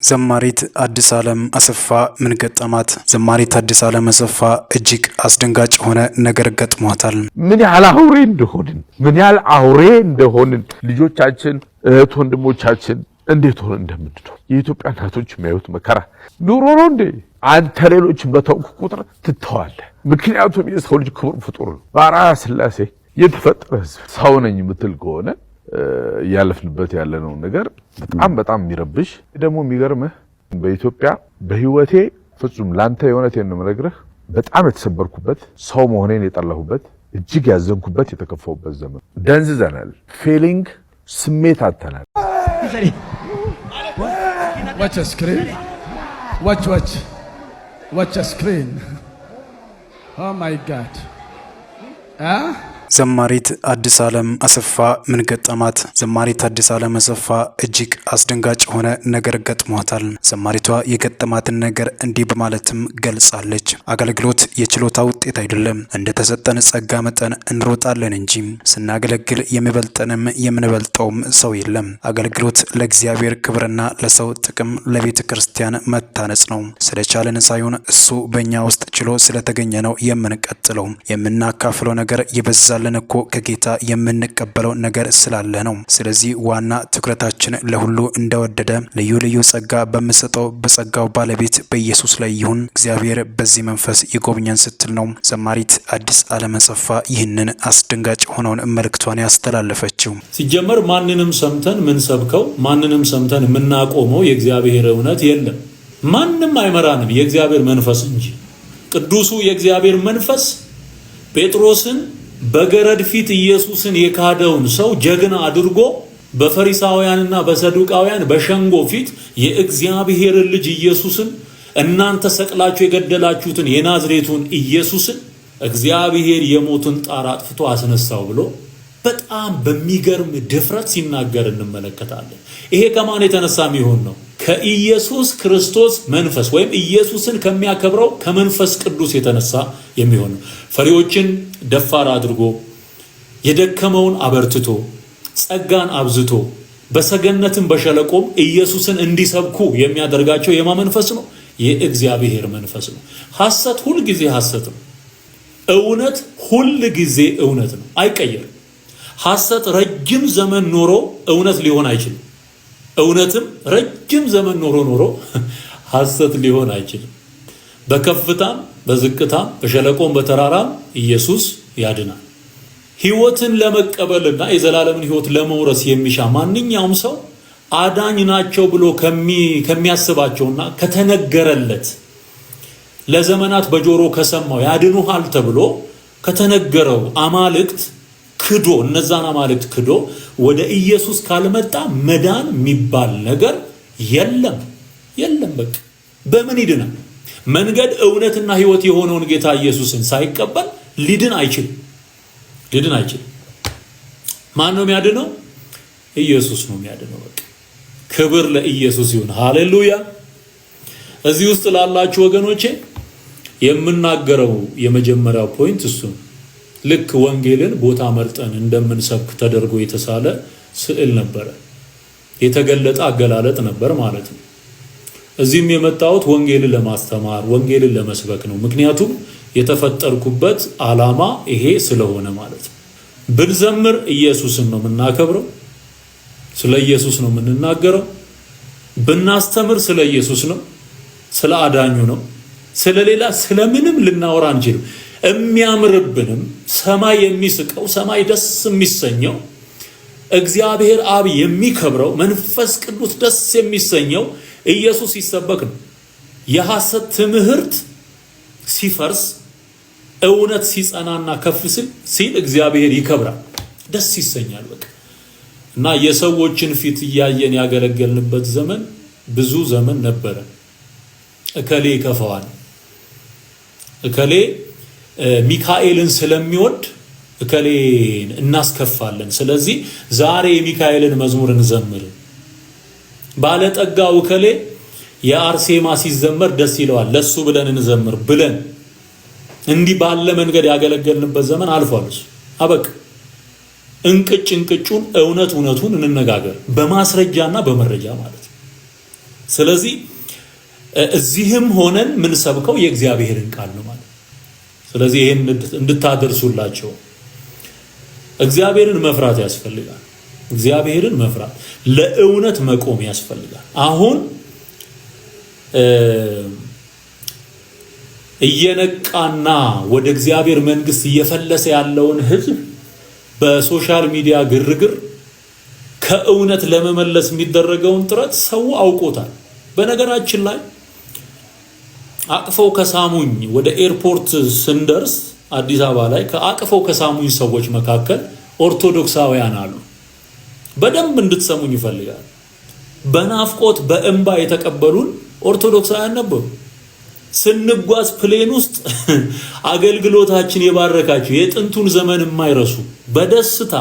ዘማሪት አዲስ ዓለም አሰፋ ምን ገጠማት? ዘማሪት አዲስ ዓለም አሰፋ እጅግ አስደንጋጭ ሆነ ነገር ገጥሟታል። ምን ያህል አውሬ እንደሆንን ልጆቻችን እህት ወንድሞቻችን እንዴት ሆነ እንደምንድነው የኢትዮጵያ እናቶች የሚያዩት መከራ ኑሮ ነው እንዴ? አንተ ሌሎችን በተውኩ ቁጥር ትተዋለህ። ምክንያቱም የሰው ልጅ ክቡር ፍጡር ነው። በአርአያ ሥላሴ የተፈጠረ ሰው ነኝ የምትል ከሆነ ያለፍንበት ያለነው ነገር በጣም የሚረብሽ ደግሞ የሚገርምህ በኢትዮጵያ በህይወቴ ፍጹም ላንተ የሆነቴን ነው የምነግርህ በጣም የተሰበርኩበት ሰው መሆኔን የጠላሁበት እጅግ ያዘንኩበት የተከፋውበት ዘመን ደንዝዘናል። ፊሊንግ ስሜት አጥተናል። watch a screen oh my god ዘማሪት አዲስ ዓለም አሰፋ ምን ገጠማት? ዘማሪት አዲስ ዓለም አሰፋ እጅግ አስደንጋጭ ሆነ ነገር ገጥሟታል። ዘማሪቷ የገጠማትን ነገር እንዲህ በማለትም ገልጻለች። አገልግሎት የችሎታ ውጤት አይደለም፣ እንደተሰጠን ጸጋ መጠን እንሮጣለን እንጂ ስናገለግል የሚበልጠንም የምንበልጠውም ሰው የለም። አገልግሎት ለእግዚአብሔር ክብርና ለሰው ጥቅም ለቤተ ክርስቲያን መታነጽ ነው። ስለቻለን ሳይሆን እሱ በእኛ ውስጥ ችሎ ስለተገኘ ነው የምንቀጥለው። የምናካፍለው ነገር ይበዛል እኮ ከጌታ የምንቀበለው ነገር ስላለ ነው። ስለዚህ ዋና ትኩረታችን ለሁሉ እንደወደደ ልዩ ልዩ ጸጋ በሚሰጠው በጸጋው ባለቤት በኢየሱስ ላይ ይሁን። እግዚአብሔር በዚህ መንፈስ ይጎብኘን ስትል ነው ዘማሪት አዲስ ዓለም አሰፋ ይህንን አስደንጋጭ ሆነውን መልእክቷን ያስተላለፈችው። ሲጀመር ማንንም ሰምተን ምን ሰብከው ማንንም ሰምተን የምናቆመው የእግዚአብሔር እውነት የለም። ማንም አይመራንም የእግዚአብሔር መንፈስ እንጂ። ቅዱሱ የእግዚአብሔር መንፈስ ጴጥሮስን በገረድ ፊት ኢየሱስን የካደውን ሰው ጀግና አድርጎ በፈሪሳውያንና በሰዱቃውያን በሸንጎ ፊት የእግዚአብሔርን ልጅ ኢየሱስን እናንተ ሰቅላችሁ የገደላችሁትን የናዝሬቱን ኢየሱስን እግዚአብሔር የሞትን ጣር አጥፍቶ አስነሳው ብሎ በጣም በሚገርም ድፍረት ሲናገር እንመለከታለን። ይሄ ከማን የተነሳ የሚሆን ነው? ከኢየሱስ ክርስቶስ መንፈስ ወይም ኢየሱስን ከሚያከብረው ከመንፈስ ቅዱስ የተነሳ የሚሆን ነው። ፈሪዎችን ደፋር አድርጎ የደከመውን አበርትቶ ጸጋን አብዝቶ በሰገነትም በሸለቆም ኢየሱስን እንዲሰብኩ የሚያደርጋቸው የማ መንፈስ ነው? የእግዚአብሔር መንፈስ ነው። ሐሰት ሁል ጊዜ ሐሰት ነው። እውነት ሁል ጊዜ እውነት ነው፣ አይቀየርም። ሐሰት ረጅም ዘመን ኖሮ እውነት ሊሆን አይችልም። እውነትም ረጅም ዘመን ኖሮ ሐሰት ሊሆን አይችልም። በከፍታም በዝቅታም በሸለቆም በተራራም ኢየሱስ ያድናል። ሕይወትን ለመቀበልና የዘላለምን ሕይወት ለመውረስ የሚሻ ማንኛውም ሰው አዳኝ ናቸው ብሎ ከሚያስባቸውና ከተነገረለት ለዘመናት በጆሮ ከሰማው ያድኑሃል ተብሎ ከተነገረው አማልክት ክዶ እነዛን አማልክት ክዶ ወደ ኢየሱስ ካልመጣ መዳን የሚባል ነገር የለም። በቃ በምን ይድናል? መንገድ እውነትና ሕይወት የሆነውን ጌታ ኢየሱስን ሳይቀበል ሊድን አይችልም። ማን ነው የሚያድነው? ኢየሱስ ነው የሚያድነው። በቃ ክብር ለኢየሱስ ይሁን። ሃሌሉያ። እዚህ ውስጥ ላላችሁ ወገኖቼ የምናገረው የመጀመሪያው ፖይንት እሱ ልክ ወንጌልን ቦታ መርጠን እንደምንሰብክ ተደርጎ የተሳለ ስዕል ነበረ፣ የተገለጠ አገላለጥ ነበር ማለት ነው። እዚህም የመጣሁት ወንጌልን ለማስተማር ወንጌልን ለመስበክ ነው። ምክንያቱም የተፈጠርኩበት ዓላማ ይሄ ስለሆነ ማለት ነው። ብንዘምር ኢየሱስን ነው የምናከብረው፣ ስለ ኢየሱስ ነው የምንናገረው። ብናስተምር ስለ ኢየሱስ ነው፣ ስለ አዳኙ ነው። ስለሌላ ስለምንም ልናወራ አንችልም። የሚያምርብንም ሰማይ የሚስቀው ሰማይ ደስ የሚሰኘው እግዚአብሔር አብ የሚከብረው መንፈስ ቅዱስ ደስ የሚሰኘው ኢየሱስ ሲሰበክ ነው። የሐሰት ትምህርት ሲፈርስ እውነት ሲጸናና ከፍ ሲል እግዚአብሔር ይከብራል፣ ደስ ይሰኛል። በቃ እና የሰዎችን ፊት እያየን ያገለገልንበት ዘመን ብዙ ዘመን ነበረ። እከሌ ይከፋዋል፣ እከሌ ሚካኤልን ስለሚወድ እከሌን እናስከፋለን፣ ስለዚህ ዛሬ የሚካኤልን መዝሙር እንዘምር። ባለጠጋው እከሌ የአርሴማ ሲዘመር ደስ ይለዋል፣ ለሱ ብለን እንዘምር ብለን እንዲህ ባለ መንገድ ያገለገልንበት ዘመን አልፏል። አበቃ። እንቅጩን እውነቱን እንነጋገር በማስረጃና በመረጃ ማለት ነው። ስለዚህ እዚህም ሆነን ምን ሰብከው የእግዚአብሔርን ቃል ነው ማለት። ስለዚህ ይሄን እንድታደርሱላቸው እግዚአብሔርን መፍራት ያስፈልጋል። እግዚአብሔርን መፍራት ለእውነት መቆም ያስፈልጋል። አሁን እየነቃና ወደ እግዚአብሔር መንግስት እየፈለሰ ያለውን ህዝብ በሶሻል ሚዲያ ግርግር ከእውነት ለመመለስ የሚደረገውን ጥረት ሰው አውቆታል። በነገራችን ላይ አቅፈው ከሳሙኝ ወደ ኤርፖርት ስንደርስ አዲስ አበባ ላይ ከአቅፈው ከሳሙኝ ሰዎች መካከል ኦርቶዶክሳውያን አሉ። በደንብ እንድትሰሙኝ ይፈልጋል። በናፍቆት በእንባ የተቀበሉን ኦርቶዶክሳውያን ነበሩ። ስንጓዝ ፕሌን ውስጥ አገልግሎታችን የባረካቸው የጥንቱን ዘመን የማይረሱ በደስታ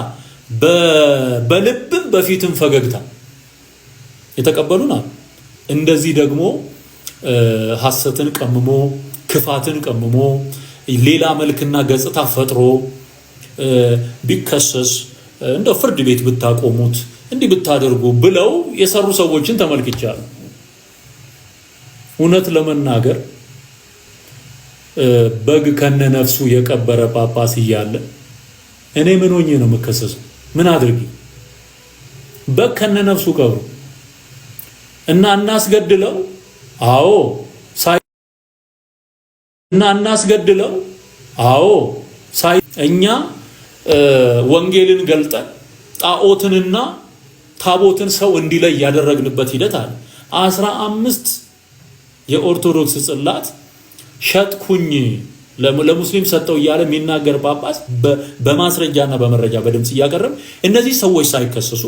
በልብም በፊትም ፈገግታ የተቀበሉን አሉ። እንደዚህ ደግሞ ሐሰትን ቀምሞ ክፋትን ቀምሞ ሌላ መልክና ገጽታ ፈጥሮ ቢከሰስ እንደ ፍርድ ቤት ብታቆሙት እንዲህ ብታደርጉ ብለው የሰሩ ሰዎችን ተመልክቻለሁ። እውነት ለመናገር በግ ከነነፍሱ የቀበረ ጳጳስ እያለ እኔ ምን ሆኜ ነው የምከሰሰው? ምን አድርጊ? በግ ከነነፍሱ ቀብሩ እና እናስገድለው? አዎ እናስገድለው? አዎ እኛ ወንጌልን ገልጠን ጣዖትንና ታቦትን ሰው እንዲለይ ያደረግንበት ሂደት አለ። 15 የኦርቶዶክስ ጽላት ሸጥኩኝ ለሙስሊም ሰጠው እያለ የሚናገር ጳጳስ በማስረጃና በመረጃ በድምጽ እያቀረበ እነዚህ ሰዎች ሳይከሰሱ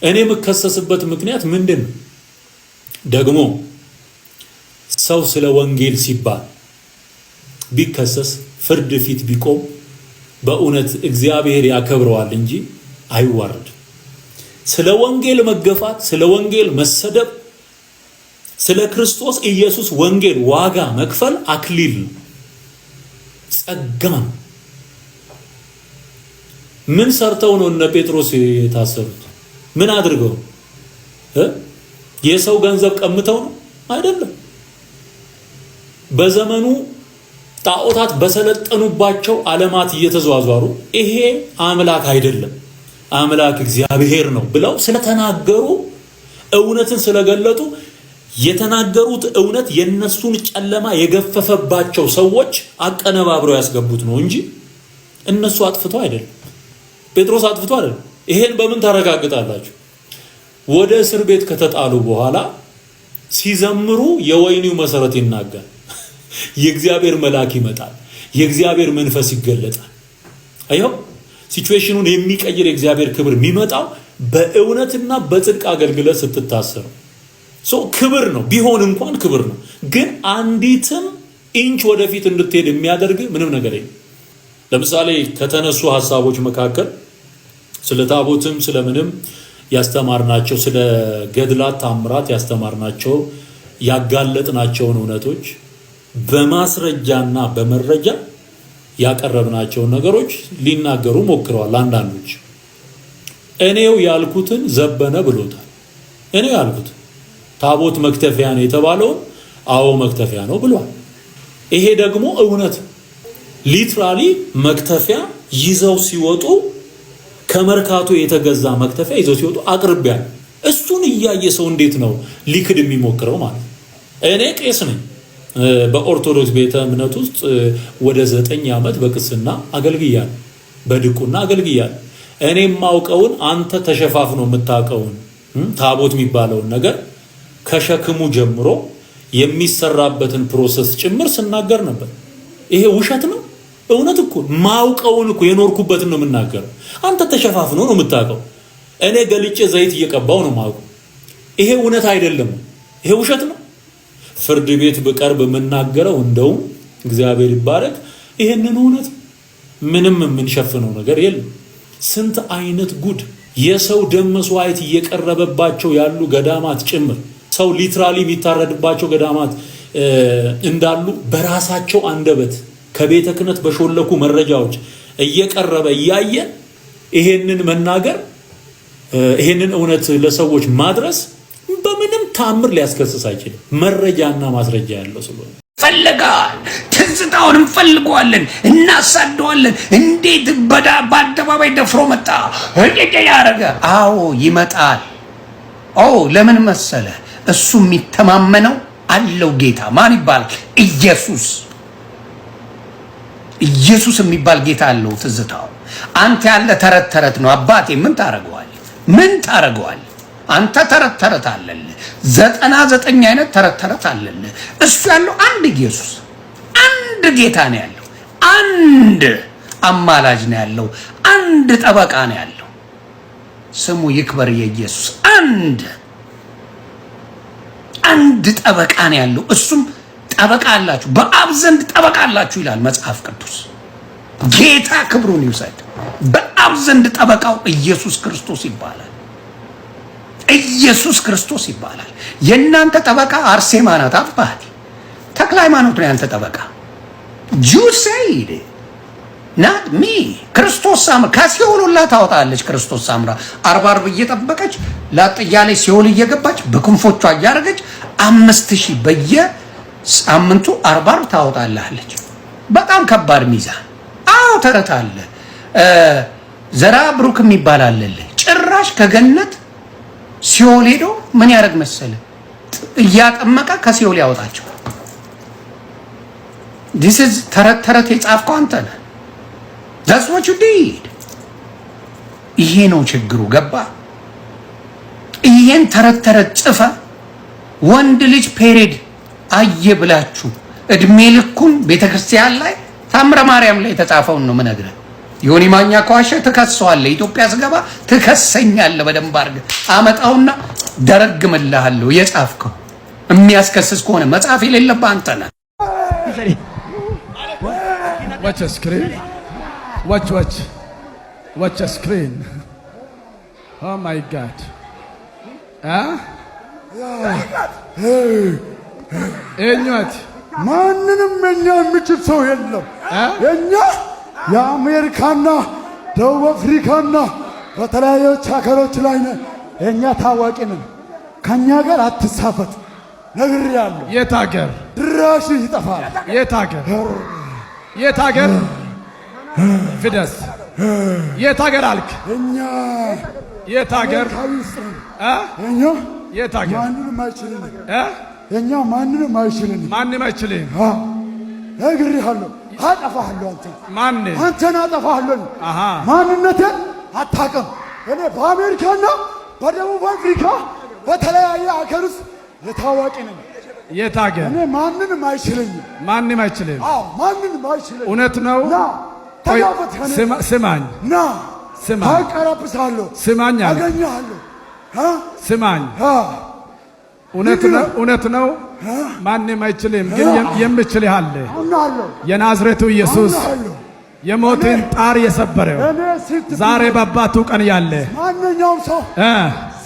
እኔ የምከሰስበት ምክንያት ምንድን ነው? ደግሞ ሰው ስለ ወንጌል ሲባል ቢከሰስ ፍርድ ፊት ቢቆም በእውነት እግዚአብሔር ያከብረዋል እንጂ አይዋረድም። ስለ ወንጌል መገፋት፣ ስለ ወንጌል መሰደብ፣ ስለ ክርስቶስ ኢየሱስ ወንጌል ዋጋ መክፈል አክሊል ነው፣ ጸጋ ነው። ምን ሰርተው ነው እነ ጴጥሮስ የታሰሩት? ምን አድርገው? የሰው ገንዘብ ቀምተው ነው? አይደለም። በዘመኑ ጣዖታት በሰለጠኑባቸው ዓለማት እየተዟዟሩ ይሄ አምላክ አይደለም አምላክ እግዚአብሔር ነው ብለው ስለተናገሩ እውነትን ስለገለጡ የተናገሩት እውነት የነሱን ጨለማ የገፈፈባቸው ሰዎች አቀነባብረው ያስገቡት ነው እንጂ እነሱ አጥፍተው አይደለም። ጴጥሮስ አጥፍቶ አይደለም። ይሄን በምን ታረጋግጣላችሁ? ወደ እስር ቤት ከተጣሉ በኋላ ሲዘምሩ የወይኒው መሰረት ይናጋል። የእግዚአብሔር መልአክ ይመጣል። የእግዚአብሔር መንፈስ ይገለጣል። አይው ሲቹዌሽኑን የሚቀይር የእግዚአብሔር ክብር የሚመጣው በእውነትና በጽድቅ አገልግሎት ስትታሰሩ ክብር ነው። ቢሆን እንኳን ክብር ነው። ግን አንዲትም ኢንች ወደፊት እንድትሄድ የሚያደርግ ምንም ነገር የለም። ለምሳሌ ከተነሱ ሐሳቦች መካከል ስለ ታቦትም ስለምንም ያስተማርናቸው፣ ስለ ገድላት ታምራት ያስተማርናቸው፣ ያጋለጥናቸውን እውነቶች በማስረጃና በመረጃ ያቀረብናቸውን ነገሮች ሊናገሩ ሞክረዋል። አንዳንዶች እኔው ያልኩትን ዘበነ ብሎታል። እኔው ያልኩት ታቦት መክተፊያ ነው የተባለውን አዎ መክተፊያ ነው ብሏል። ይሄ ደግሞ እውነት ሊትራሊ መክተፊያ ይዘው ሲወጡ ከመርካቶ የተገዛ መክተፊያ ይዘው ሲወጡ አቅርቢያል። እሱን እያየ ሰው እንዴት ነው ሊክድ የሚሞክረው ማለት? እኔ ቄስ ነኝ። በኦርቶዶክስ ቤተ እምነት ውስጥ ወደ 9 ዓመት በቅስና አገልግያለሁ፣ በድቁና አገልግያለሁ። እኔ የማውቀውን አንተ ተሸፋፍኖ የምታውቀውን ታቦት የሚባለውን ነገር ከሸክሙ ጀምሮ የሚሰራበትን ፕሮሰስ ጭምር ስናገር ነበር። ይሄ ውሸት ነው? እውነት እኮ ማውቀውን እኮ የኖርኩበትን ነው የምናገረው። አንተ ተሸፋፍኖ ነው የምታውቀው፣ እኔ ገልጬ ዘይት እየቀባው ነው የማውቀው። ይሄ እውነት አይደለም? ይሄ ውሸት ነው? ፍርድ ቤት ብቀርብ የምናገረው እንደውም እግዚአብሔር ይባረክ ይሄንን እውነት ምንም የምንሸፍነው ነገር የለም። ስንት አይነት ጉድ የሰው ደም መስዋዕት እየቀረበባቸው ያሉ ገዳማት ጭምር ሰው ሊትራሊ የሚታረድባቸው ገዳማት እንዳሉ በራሳቸው አንደበት ከቤተ ክህነት በሾለኩ መረጃዎች እየቀረበ እያየን ይሄንን መናገር፣ ይሄንን እውነት ለሰዎች ማድረስ በምንም በተአምር ሊያስከስስ አይችልም። መረጃና ማስረጃ ያለው ስለሆነ ፈልጋል። ትዝታውን እንፈልገዋለን፣ እናሳደዋለን። እንዴት በአደባባይ ደፍሮ መጣ ያረገ? አዎ ይመጣል። ለምን መሰለ? እሱ የሚተማመነው አለው ጌታ። ማን ይባላል? ኢየሱስ። ኢየሱስ የሚባል ጌታ አለው። ትዝታው አንተ ያለ ተረት ተረት ነው። አባቴ ምን ታረገዋል? ምን ታረገዋል? አንተ ተረት ተረት አለለ 99 አይነት ተረት ተረት አለለ። እሱ ያለው አንድ ኢየሱስ፣ አንድ ጌታ ነው ያለው። አንድ አማላጅ ነው ያለው። አንድ ጠበቃ ነው ያለው። ስሙ ይክበር የኢየሱስ። አንድ ጠበቃ ነው ያለው። እሱም ጠበቃ አላችሁ፣ በአብ ዘንድ ጠበቃ አላችሁ ይላል መጽሐፍ ቅዱስ። ጌታ ክብሩን ይውሰድ። በአብ ዘንድ ጠበቃው ኢየሱስ ክርስቶስ ይባላል። ኢየሱስ ክርስቶስ ይባላል። የእናንተ ጠበቃ አርሴማ ናት። አባቴ ተክለ ሃይማኖት ነው ያንተ ጠበቃ። ጁሴይድ ናት ሚ ክርስቶስ ሳምራ ከሲኦል ሁላ ታወጣለች። ክርስቶስ ሳምራ 40 እየጠበቀች ላጥያለች ሲኦል እየገባች በክንፎቿ እያደረገች 5000 በየሳምንቱ 40 ታወጣለች። በጣም ከባድ ሚዛን። ተረት አለ። ዘራ ብሩክ የሚባል አለለ። ጭራሽ ከገነት ሲኦል ሄዶ ምን ያደርግ መሰለ? እያጠመቀ ከሲኦል ያወጣቸው። this is ተረት የጻፍከው አንተ ነህ። that's what you did። ይሄ ነው ችግሩ። ገባ? ይሄን ተረት ጽፈ ወንድ ልጅ ፔሬድ አየ ብላችሁ እድሜ ልኩን ቤተክርስቲያን ላይ ታምረ ማርያም ላይ የተጻፈውን ነው ምነግርህ። ዮኒ ማኛ ከዋሸ ትከሰዋለህ። ኢትዮጵያ ስገባ ትከሰኛለህ። በደንብ አድርገህ አመጣውና ደረግምልሃለሁ። የጻፍከው የሚያስከስስ ከሆነ መጽሐፍ የሌለብህ አንተ ነህ። Watch a screen. Watch a screen. Oh my God. እኛት ማንንም የኛ የሚችል ሰው የለም። የኛ የአሜሪካና ደቡብ አፍሪካና በተለያዩ ሀገሮች ላይ ነን። የኛ ታዋቂ ነን። ከኛ ጋር አትሳፈጥ ነግሬያለሁ። የት ሀገር ድራሽ ይጠፋል። የት ሀገር ፍደስ የት ሀገር አልክ? እኛ የት ሀገር እኛ የት ሀገር ማንንም አይችልም። እኛ ማንንም አይችልም። ማንም አይችልም። ነግሬሃለሁ። አጠፋሃለሁ። አንተን አጠፋሃለሁ። ማንነትን አታውቅም። እኔ በአሜሪካና በደቡብ አፍሪካ በተለያየ ሀገር ውስጥ የታዋቂ ነኝ። የት ሀገር? እኔ ማንንም አይችልኝም። ማንም አይችልም። ማንንም አይችልም። እውነት ነው። ስማኝ ና አቀረብሳለሁ። ስማኝ አገኘሃለሁ። ስማኝ እውነት ነው። ማንም አይችልም፣ ግን የምችልህ አለ። የናዝሬቱ ኢየሱስ የሞትን ጣር የሰበረው ዛሬ በአባቱ ቀን ያለ ማንኛውም ሰው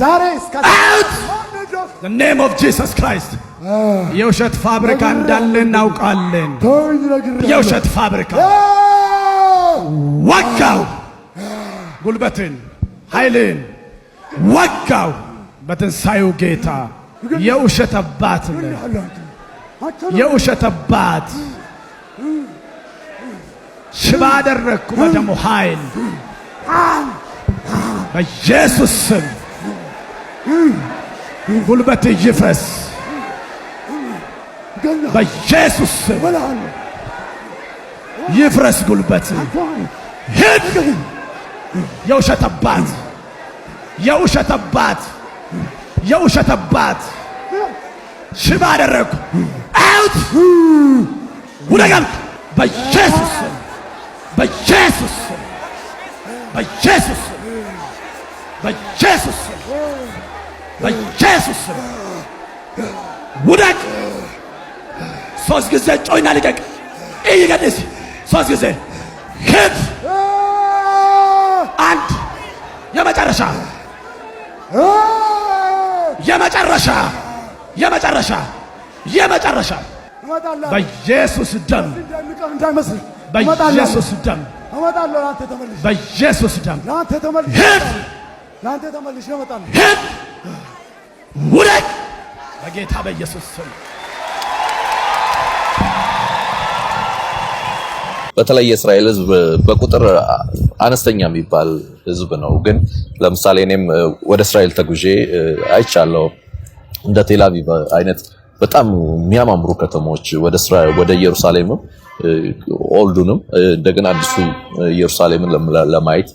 ዛሬ እስከ the name of Jesus Christ የውሸት ፋብሪካ እንዳለ እናውቃለን። የውሸት ፋብሪካ ወጋው፣ ጉልበትን ኃይልን ወጋው በትንሣኤው ጌታ። የውሸት አባት ነው። የውሸት አባት ሽባ አደረግኩ በደሙ ኃይል በኢየሱስ ስም ጉልበት ይፍረስ በኢየሱስ ስም ይፍረስ ጉልበት። ሂድ የውሸት አባት፣ የውሸት አባት፣ የውሸት አባት ሽባ አደረግኩ። አውት ውደጋል በኢየሱስ ስም፣ በኢየሱስ ስም፣ በኢየሱስ ስም፣ በኢየሱስ ስም፣ በኢየሱስ ስም ውደቅ። 3 ጊዜ ጮይና ልቀቅ። ይገድስ 3 ጊዜ ሂድ። አንድ የመጨረሻ የመጨረሻ የመጨረሻ የመጨረሻ በኢየሱስ ደም በኢየሱስ ደም በኢየሱስ ደም ሂድ ሂድ ውደቅ በጌታ በኢየሱስ ስም። በተለይ የእስራኤል ህዝብ በቁጥር አነስተኛ የሚባል ህዝብ ነው። ግን ለምሳሌ እኔም ወደ እስራኤል ተጉዤ አይቻለሁ። እንደ ቴልአቪቭ አይነት በጣም የሚያማምሩ ከተሞች ወደ ኢየሩሳሌምም ኦልዱንም እንደገና አዲሱ ኢየሩሳሌምን ለማየት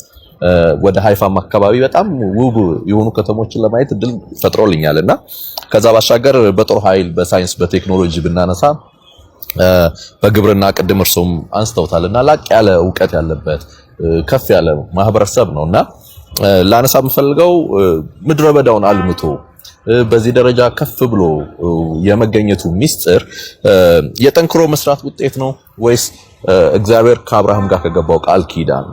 ወደ ሃይፋም አካባቢ በጣም ውብ የሆኑ ከተሞችን ለማየት እድል ፈጥሮልኛልና ከዛ ባሻገር በጦር ኃይል፣ በሳይንስ፣ በቴክኖሎጂ ብናነሳ በግብርና ቅድም እርሶም አንስተውታልና ላቅ ያለ ዕውቀት ያለበት ከፍ ያለ ማህበረሰብ ነውና ላነሳ የምፈልገው ምድረ በዳውን አልምቶ በዚህ ደረጃ ከፍ ብሎ የመገኘቱ ሚስጥር የጠንክሮ መስራት ውጤት ነው ወይስ እግዚአብሔር ከአብርሃም ጋር ከገባው ቃል ኪዳን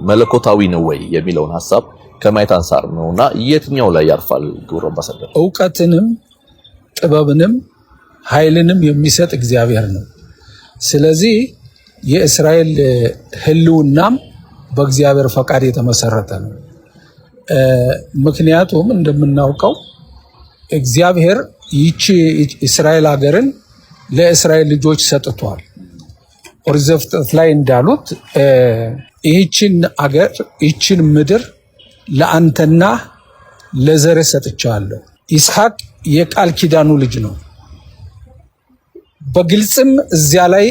መለኮታዊ ነው ወይ የሚለውን ሐሳብ ከማየት አንሳር ነውና የትኛው ላይ ያርፋል? ግብረ አምባሳደር። ዕውቀትንም ጥበብንም ኃይልንም የሚሰጥ እግዚአብሔር ነው። ስለዚህ የእስራኤል ህልውናም በእግዚአብሔር ፈቃድ የተመሰረተ ነው። ምክንያቱም እንደምናውቀው እግዚአብሔር ይቺ እስራኤል ሀገርን ለእስራኤል ልጆች ሰጥቷል። ኦሪት ዘፍጥረት ላይ እንዳሉት ይህችን አገር ይህችን ምድር ለአንተና ለዘርህ ሰጥቻለሁ። ይስሐቅ የቃል ኪዳኑ ልጅ ነው። በግልጽም እዚያ ላይ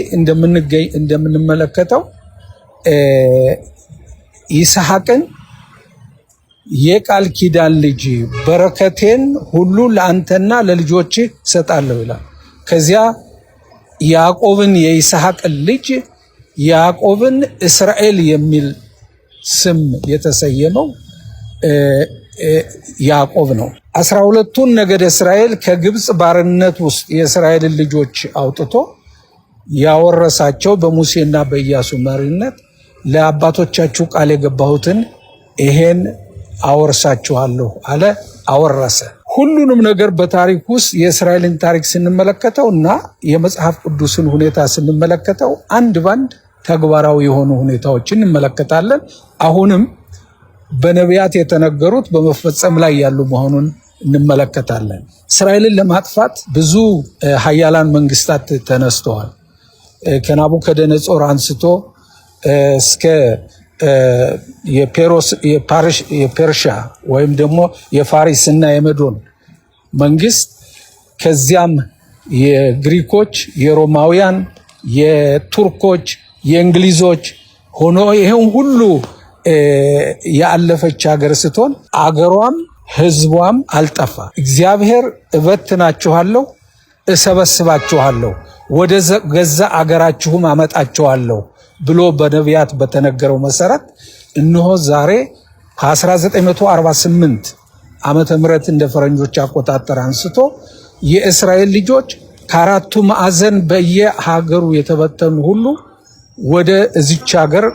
እንደምንመለከተው ይስሐቅን የቃል ኪዳን ልጅ በረከቴን ሁሉ ለአንተና ለልጆችህ ሰጣለሁ ይላል። ከዚያ ያዕቆብን የይስሐቅን ልጅ ያዕቆብን እስራኤል የሚል ስም የተሰየመው ያዕቆብ ነው። 12ቱን ነገደ እስራኤል ከግብፅ ባርነት ውስጥ የእስራኤልን ልጆች አውጥቶ ያወረሳቸው በሙሴና በኢያሱ መሪነት ለአባቶቻችሁ ቃል የገባሁትን ይሄን አወርሳችኋለሁ አለ። አወረሰ። ሁሉንም ነገር በታሪክ ውስጥ የእስራኤልን ታሪክ ስንመለከተው እና የመጽሐፍ ቅዱስን ሁኔታ ስንመለከተው አንድ ባንድ ተግባራዊ የሆኑ ሁኔታዎችን እንመለከታለን። አሁንም በነቢያት የተነገሩት በመፈጸም ላይ ያሉ መሆኑን እንመለከታለን። እስራኤልን ለማጥፋት ብዙ ሀያላን መንግስታት ተነስተዋል። ከናቡከደነጾር አንስቶ እስከ የፐርሻ ወይም ደግሞ የፋሪስና የመዶን መንግስት፣ ከዚያም የግሪኮች፣ የሮማውያን፣ የቱርኮች፣ የእንግሊዞች ሆኖ ይሄን ሁሉ ያለፈች ሀገር ስትሆን አገሯም ህዝቧም አልጠፋ። እግዚአብሔር እበትናችኋለሁ፣ እሰበስባችኋለሁ፣ ወደ ገዛ አገራችሁም አመጣችኋለሁ ብሎ በነቢያት በተነገረው መሰረት እነሆ ዛሬ ከ1948 ዓመተ ምህረት እንደ ፈረንጆች አቆጣጠር አንስቶ የእስራኤል ልጆች ከአራቱ ማዕዘን በየሀገሩ የተበተኑ ሁሉ ወደ እዚች ሀገር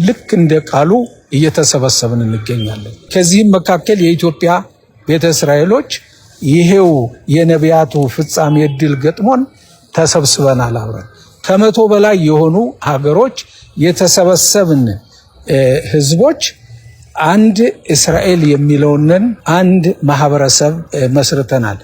ልክ እንደ ቃሉ እየተሰበሰብን እንገኛለን። ከዚህም መካከል የኢትዮጵያ ቤተ እስራኤሎች ይሄው የነቢያቱ ፍጻሜ ዕድል ገጥሞን ተሰብስበናል። አብረን ከ100 በላይ የሆኑ ሀገሮች የተሰበሰብን ህዝቦች አንድ እስራኤል የሚለውን አንድ ማህበረሰብ መስርተናል።